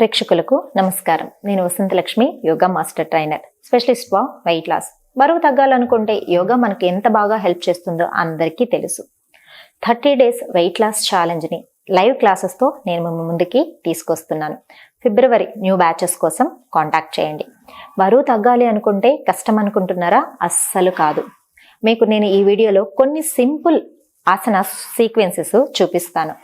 ప్రేక్షకులకు నమస్కారం. నేను Vasanthalakshmi, yoga master trainer, specialist for weight loss. బరువు తగ్గాలనుకుంటే యోగా మనకి ఎంత బాగా హెల్ప్ చేస్తుందో అందరికీ తెలుసు. 30 డేస్ వెయిట్ లాస్ ఛాలెంజ్ని లైవ్ క్లాసెస్తో నేను మీ ముందుకి తీసుకొస్తున్నాను. ఫిబ్రవరి న్యూ బ్యాచెస్ కోసం కాంటాక్ట్ చేయండి. బరువు తగ్గాలి అనుకుంటే కష్టం అనుకుంటున్నారా? అస్సలు కాదు. మీకు నేను ఈ వీడియోలో కొన్ని సింపుల్ ఆసన సీక్వెన్సెస్ చూపిస్తాను.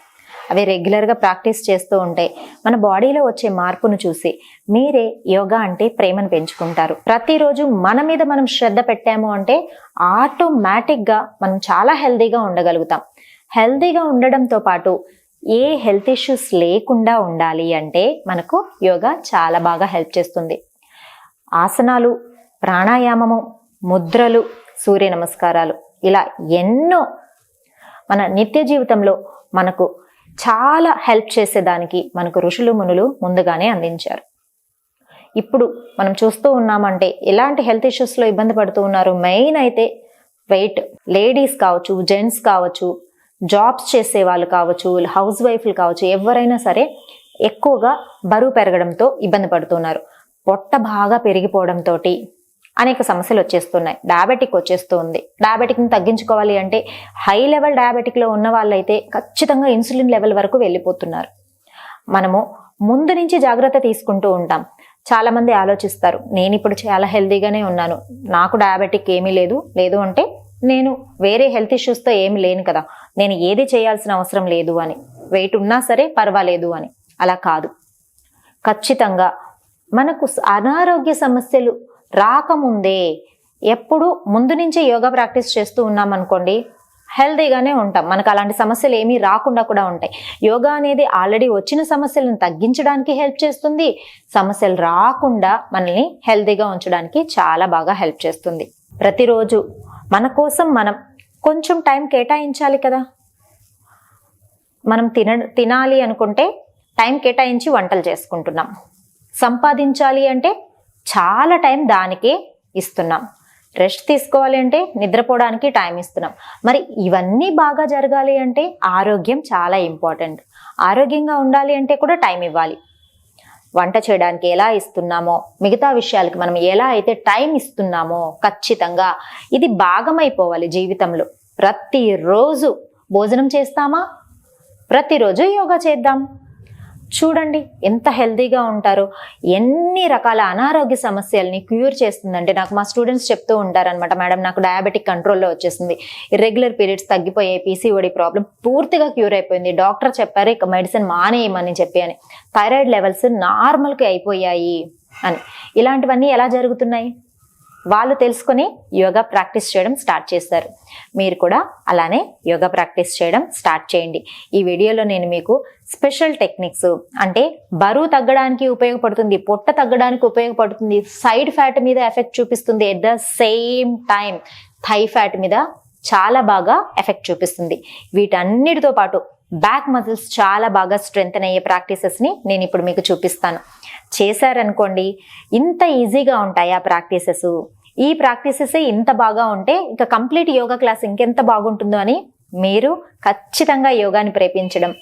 అవి రెగ్యులర్గా ప్రాక్టీస్ చేస్తూ ఉంటే మన బాడీలో వచ్చే మార్పును చూసి మీరే యోగా అంటే ప్రేమను పెంచుకుంటారు. ప్రతిరోజు మన మీద మనం శ్రద్ధ పెట్టాము అంటే ఆటోమేటిక్గా మనం చాలా హెల్తీగా ఉండగలుగుతాం. హెల్తీగా ఉండడంతో పాటు ఏ హెల్త్ ఇష్యూస్ లేకుండా ఉండాలి అంటే మనకు యోగా చాలా బాగా హెల్ప్ చేస్తుంది. ఆసనాలు, ప్రాణాయామము, ముద్రలు, సూర్య నమస్కారాలు, ఇలా ఎన్నో మన నిత్య జీవితంలో మనకు చాలా హెల్ప్ చేసేదానికి మనకు ఋషులు మునులు ముందుగానే అందించారు. ఇప్పుడు మనం చూస్తూ ఉన్నామంటే ఎలాంటి హెల్త్ ఇష్యూస్లో ఇబ్బంది పడుతూ ఉన్నారు. మెయిన్ అయితే వెయిట్, లేడీస్ కావచ్చు, జెంట్స్ కావచ్చు, జాబ్స్ చేసే వాళ్ళు కావచ్చు, హౌస్ వైఫ్లు కావచ్చు, ఎవరైనా సరే ఎక్కువగా బరువు పెరగడంతో ఇబ్బంది పడుతున్నారు. పొట్ట బాగా పెరిగిపోవడంతో అనేక సమస్యలు వచ్చేస్తున్నాయి. డయాబెటిక్ వచ్చేస్తుంది. డయాబెటిక్ని తగ్గించుకోవాలి అంటే హై లెవెల్ డయాబెటిక్లో ఉన్న వాళ్ళైతే ఖచ్చితంగా ఇన్సులిన్ లెవెల్ వరకు వెళ్ళిపోతున్నారు. మనము ముందు నుంచి జాగ్రత్త తీసుకుంటూ ఉంటాం. చాలామంది ఆలోచిస్తారు, నేను ఇప్పుడు చాలా హెల్తీగానే ఉన్నాను, నాకు డయాబెటిక్ ఏమీ లేదు అంటే నేను వేరే హెల్త్ ఇష్యూస్తో ఏమి లేను కదా, నేను ఏది చేయాల్సిన అవసరం లేదు అని, వెయిట్ ఉన్నా సరే పర్వాలేదు అని. అలా కాదు. ఖచ్చితంగా మనకు అనారోగ్య సమస్యలు రాకముందే ఎప్పుడు ముందు నుంచే యోగా ప్రాక్టీస్ చేస్తూ ఉన్నాం అనుకోండి, హెల్తీగానే ఉంటాం. మనకు అలాంటి సమస్యలు ఏమీ రాకుండా కూడా ఉంటాయి. యోగా అనేది ఆల్రెడీ వచ్చిన సమస్యలను తగ్గించడానికి హెల్ప్ చేస్తుంది. సమస్యలు రాకుండా మనల్ని హెల్తీగా ఉంచడానికి చాలా బాగా హెల్ప్ చేస్తుంది. ప్రతిరోజు మన కోసం మనం కొంచెం టైం కేటాయించాలి కదా. మనం తినాలి అనుకుంటే టైం కేటాయించి వంటలు చేసుకుంటున్నాం. సంపాదించాలి అంటే చాలా టైం దానికే ఇస్తున్నాం. రెస్ట్ తీసుకోవాలి అంటే నిద్రపోవడానికి టైం ఇస్తున్నాం. మరి ఇవన్నీ బాగా జరగాలి అంటే ఆరోగ్యం చాలా ఇంపార్టెంట్. ఆరోగ్యంగా ఉండాలి అంటే కూడా టైం ఇవ్వాలి. వంట చేయడానికి ఎలా ఇస్తున్నామో, మిగతా విషయాలకి మనం ఎలా అయితే టైం ఇస్తున్నామో ఖచ్చితంగా ఇది భాగమైపోవాలి జీవితంలో. ప్రతిరోజు భోజనం చేస్తామా? ప్రతిరోజు యోగా చేద్దాం. చూడండి ఎంత హెల్తీగా ఉంటారో. ఎన్ని రకాల అనారోగ్య సమస్యల్ని క్యూర్ చేస్తుందంటే, నాకు మా స్టూడెంట్స్ చెప్తూ ఉంటారనమాట, మేడం నాకు డయాబెటిక్ కంట్రోల్లో వచ్చేసింది, ఇర్రెగ్యులర్ పీరియడ్స్ తగ్గిపోయాయి, పీసీఓడి ప్రాబ్లం పూర్తిగా క్యూర్ అయిపోయింది, డాక్టర్ చెప్పారు ఇక మెడిసిన్ మానేయమని చెప్పి అని, థైరాయిడ్ లెవెల్స్ నార్మల్కి అయిపోయాయి అని. ఇలాంటివన్నీ ఎలా జరుగుతున్నాయి? వాళ్ళు తెలుసుకొని యోగా ప్రాక్టీస్ చేయడం స్టార్ట్ చేస్తారు. మీరు కూడా అలానే యోగా ప్రాక్టీస్ చేయడం స్టార్ట్ చేయండి. ఈ వీడియోలో నేను మీకు స్పెషల్ టెక్నిక్స్, అంటే బరువు తగ్గడానికి ఉపయోగపడుతుంది, పొట్ట తగ్గడానికి ఉపయోగపడుతుంది, సైడ్ ఫ్యాట్ మీద ఎఫెక్ట్ చూపిస్తుంది, at the same time thigh fat మీద చాలా బాగా ఎఫెక్ట్ చూపిస్తుంది. వీటన్నిటితో పాటు బ్యాక్ మజిల్స్ చాలా బాగా స్ట్రెంగ్తెన్ అయ్యే ప్రాక్టీసెస్ని నేను ఇప్పుడు మీకు చూపిస్తాను. చేశారనుకోండి, ఇంత ఈజీగా ఉంటాయి ఆ ప్రాక్టీసెస్. ఈ ప్రాక్టీసెస్ ఇంత బాగా ఉంటే ఇక కంప్లీట్ యోగా క్లాస్ ఇంకెంత బాగుంటుందో అని మీరు ఖచ్చితంగా యోగాని ప్రేమించడం,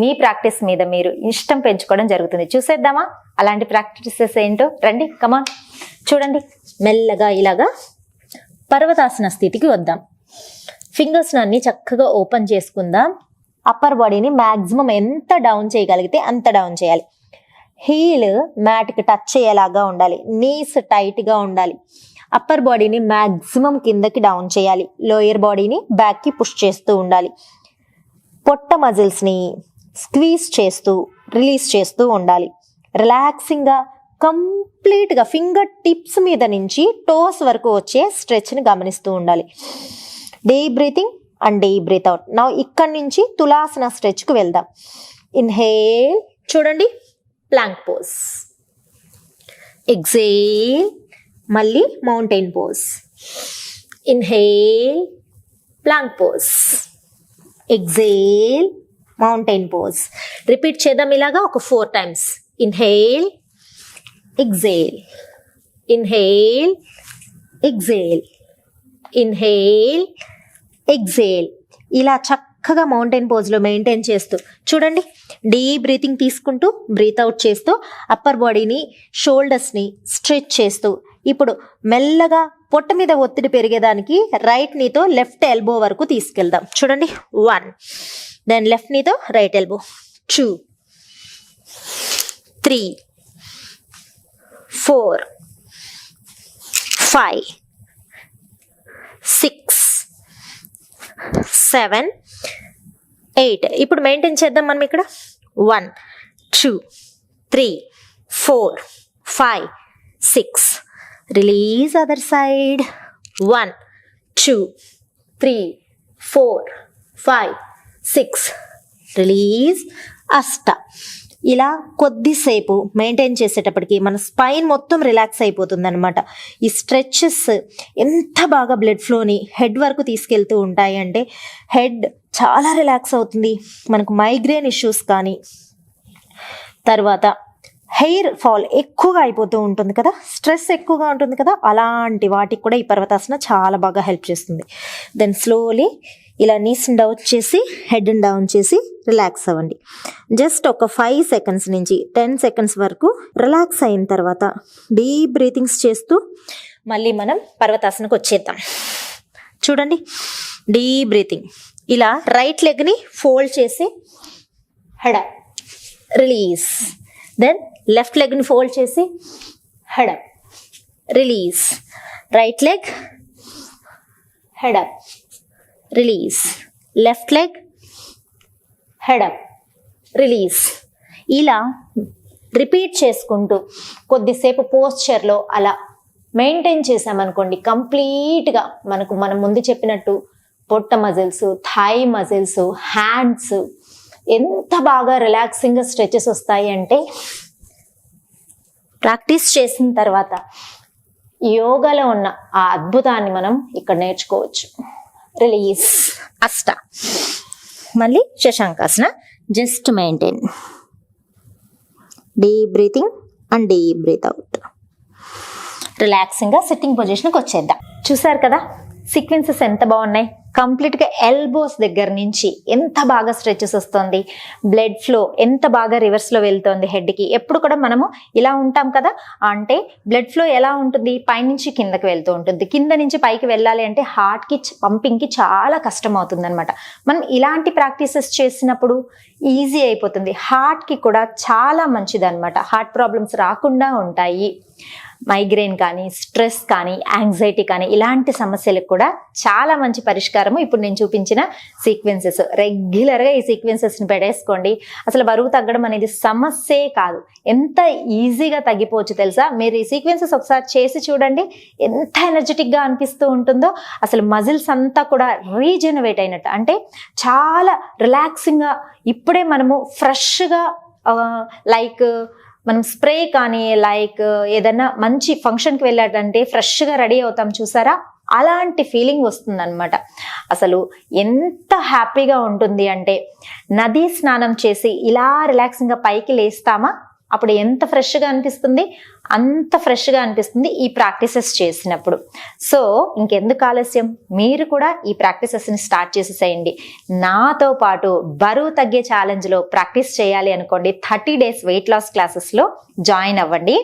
మీ ప్రాక్టీస్ మీద మీరు ఇష్టం పెంచుకోవడం జరుగుతుంది. చూసేద్దామా అలాంటి ప్రాక్టీసెస్ ఏంటో? రండి, కమాన్. చూడండి, మెల్లగా ఇలాగా పర్వతాసన స్థితికి వద్దాం. ఫింగర్స్ అన్ని చక్కగా ఓపెన్ చేసుకుందాం. అప్పర్ బాడీని మ్యాక్సిమం ఎంత డౌన్ చేయగలిగితే అంత డౌన్ చేయాలి. హీల్ మ్యాట్కి టచ్ అయ్యేలాగా ఉండాలి. నీస్ టైట్గా ఉండాలి. అప్పర్ బాడీని మ్యాక్సిమం కిందకి డౌన్ చేయాలి. లోయర్ బాడీని బ్యాక్కి పుష్ చేస్తూ ఉండాలి. పొట్ట మజిల్స్ని స్క్వీజ్ చేస్తూ రిలీజ్ చేస్తూ ఉండాలి. రిలాక్సింగ్గా కంప్లీట్గా ఫింగర్ టిప్స్ మీద నుంచి టోస్ వరకు వచ్చే స్ట్రెచ్ని గమనిస్తూ ఉండాలి. Deep breathing and deep breath out. నా ఇక్కడి నుంచి తులాసన స్ట్రెచ్కి వెళ్దాం. ఇన్హేల్, చూడండి, ప్లాంక్ పోజ్. ఎక్సేల్, మళ్ళీ mountain pose. Inhale, plank pose. Exhale, mountain pose. Repeat చేద్దాం ఇలాగా ఒక 4 times. Inhale, exhale, inhale, exhale, inhale, exhale. ఇలా చక్కగా మౌంటైన్ పోజ్లో మెయింటైన్ చేస్తూ చూడండి, డీప్ బ్రీతింగ్ తీసుకుంటూ బ్రీత్ అవుట్ చేస్తూ అప్పర్ బాడీని షోల్డర్స్ని స్ట్రెచ్ చేస్తూ ఇప్పుడు మెల్లగా పొట్ట మీద ఒత్తిడి పెరిగేదానికి రైట్ నీతో లెఫ్ట్ ఎల్బో వరకు తీసుకెళ్దాం. చూడండి, 1, దెన్ లెఫ్ట్ నీతో రైట్ ఎల్బో, 2, 3, 4, 5, 6, 7, 8. ఇప్పుడు మెయింటైన్ చేద్దాం మనం ఇక్కడ. 1, 2, 3, 4, 5, 6. Release other side. 1, 2, 3, 4, 5, 6. రిలీజ్. అష్ట. ఇలా కొద్దిసేపు మెయింటైన్ చేసేటప్పటికి మన స్పైన్ మొత్తం రిలాక్స్ అయిపోతుంది అనమాట. ఈ స్ట్రెచెస్ ఎంత బాగా బ్లడ్ ఫ్లోని హెడ్ వరకు తీసుకెళ్తూ ఉంటాయి అంటే హెడ్ చాలా రిలాక్స్ అవుతుంది. మనకు మైగ్రేన్ ఇష్యూస్ కానీ, తర్వాత హెయిర్ ఫాల్ ఎక్కువగా అయిపోతూ ఉంటుంది కదా, స్ట్రెస్ ఎక్కువగా ఉంటుంది కదా, అలాంటి వాటికి కూడా ఈ పర్వతాసన చాలా బాగా హెల్ప్ చేస్తుంది. దెన్ స్లోలీ ఇలా నీస్ని డౌన్ చేసి హెడ్ని డౌన్ చేసి రిలాక్స్ అవ్వండి. జస్ట్ ఒక 5 సెకండ్స్ నుంచి 10 సెకండ్స్ వరకు రిలాక్స్ అయిన తర్వాత డీప్ బ్రీతింగ్స్ చేస్తూ మళ్ళీ మనం పర్వతాసనకు వచ్చేద్దాం. చూడండి, డీప్ బ్రీతింగ్. ఇలా రైట్ లెగ్ని ఫోల్డ్ చేసి head up, release. Then left లెగ్ని ఫోల్డ్ చేసి head up, release. Right leg, head up, release. Left leg, head up, release. ఇలా రిపీట్ చేసుకుంటూ కొద్దిసేపు పోస్చర్లో అలా మెయింటైన్ చేసామనుకోండి, కంప్లీట్గా మనం ముందు చెప్పినట్టు పొట్ట మజిల్స్, థై మజిల్స్, హ్యాండ్స్ ఎంత బాగా రిలాక్సింగ్గా స్ట్రెచెస్ వస్తాయి అంటే ప్రాక్టీస్ చేసిన తర్వాత యోగాలో ఉన్న ఆ అద్భుతాన్ని మనం ఇక్కడ నేర్చుకోవచ్చు. రిలీజ్. అష్ట. మళ్ళీ శశాంకాసన. Just maintain deep breathing and deep breath out. రిలాక్సింగ్గా సిట్టింగ్ పొజిషన్కి వచ్చేద్దాం. చూసారు కదా సీక్వెన్సెస్ ఎంత బాగున్నాయి. కంప్లీట్గా ఎల్బోస్ దగ్గర నుంచి ఎంత బాగా స్ట్రెచెస్ వస్తుంది, బ్లడ్ ఫ్లో ఎంత బాగా రివర్స్లో వెళ్తుంది హెడ్కి. ఎప్పుడు కూడా మనము ఇలా ఉంటాం కదా, అంటే బ్లడ్ ఫ్లో ఎలా ఉంటుంది, పైనుంచి కిందకి వెళ్తూ ఉంటుంది. కింద నుంచి పైకి వెళ్ళాలి అంటే హార్ట్కి పంపింగ్కి చాలా కష్టం అవుతుంది అనమాట. మనం ఇలాంటి ప్రాక్టీసెస్ చేసినప్పుడు ఈజీ అయిపోతుంది. హార్ట్కి కూడా చాలా మంచిది అనమాట. హార్ట్ ప్రాబ్లమ్స్ రాకుండా ఉంటాయి. మైగ్రేన్ కానీ, స్ట్రెస్ కానీ, యాంగ్జైటీ కానీ ఇలాంటి సమస్యలకు కూడా చాలా మంచి పరిష్కారము ఇప్పుడు నేను చూపించిన సీక్వెన్సెస్. రెగ్యులర్గా ఈ సీక్వెన్సెస్ని పెట్టేసుకోండి. అసలు బరువు తగ్గడం అనేది సమస్యే కాదు, ఎంత ఈజీగా తగ్గిపోవచ్చు తెలుసా. మీరు ఈ సీక్వెన్సెస్ ఒకసారి చేసి చూడండి, ఎంత ఎనర్జెటిక్గా అనిపిస్తూ ఉంటుందో. అసలు మజిల్స్ అంతా కూడా రీజెనరేట్ అయినట్టు, అంటే చాలా రిలాక్సింగ్గా ఇప్పుడే మనము ఫ్రెష్గా లైక్ మనం స్ప్రే కానీ లైక్ ఏదైనా మంచి ఫంక్షన్కి వెళ్ళాడంటే ఫ్రెష్గా రెడీ అవుతాం చూసారా, అలాంటి ఫీలింగ్ వస్తుందన్నమాట. అసలు ఎంత హ్యాపీగా ఉంటుంది అంటే నదీ స్నానం చేసి ఇలా రిలాక్సింగ్గా పైకి లేస్తామా, అప్పుడు ఎంత ఫ్రెష్గా అనిపిస్తుంది, అంత ఫ్రెష్గా అనిపిస్తుంది ఈ ప్రాక్టీసెస్ చేసినప్పుడు. సో ఇంకెందుకు ఆలస్యం, మీరు కూడా ఈ ప్రాక్టీసెస్ని స్టార్ట్ చేసేసేయండి. నాతో పాటు బరువు తగ్గే ఛాలెంజ్లో ప్రాక్టీస్ చేయాలి అనుకోండి, 30 days వెయిట్ లాస్ క్లాసెస్లో జాయిన్ అవ్వండి.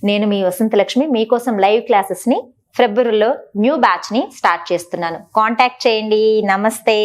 నేను మీ వసంతలక్ష్మి మీకోసం లైవ్ క్లాసెస్ని ఫిబ్రవరిలో న్యూ బ్యాచ్ని స్టార్ట్ చేస్తున్నాను. కాంటాక్ట్ చేయండి. నమస్తే.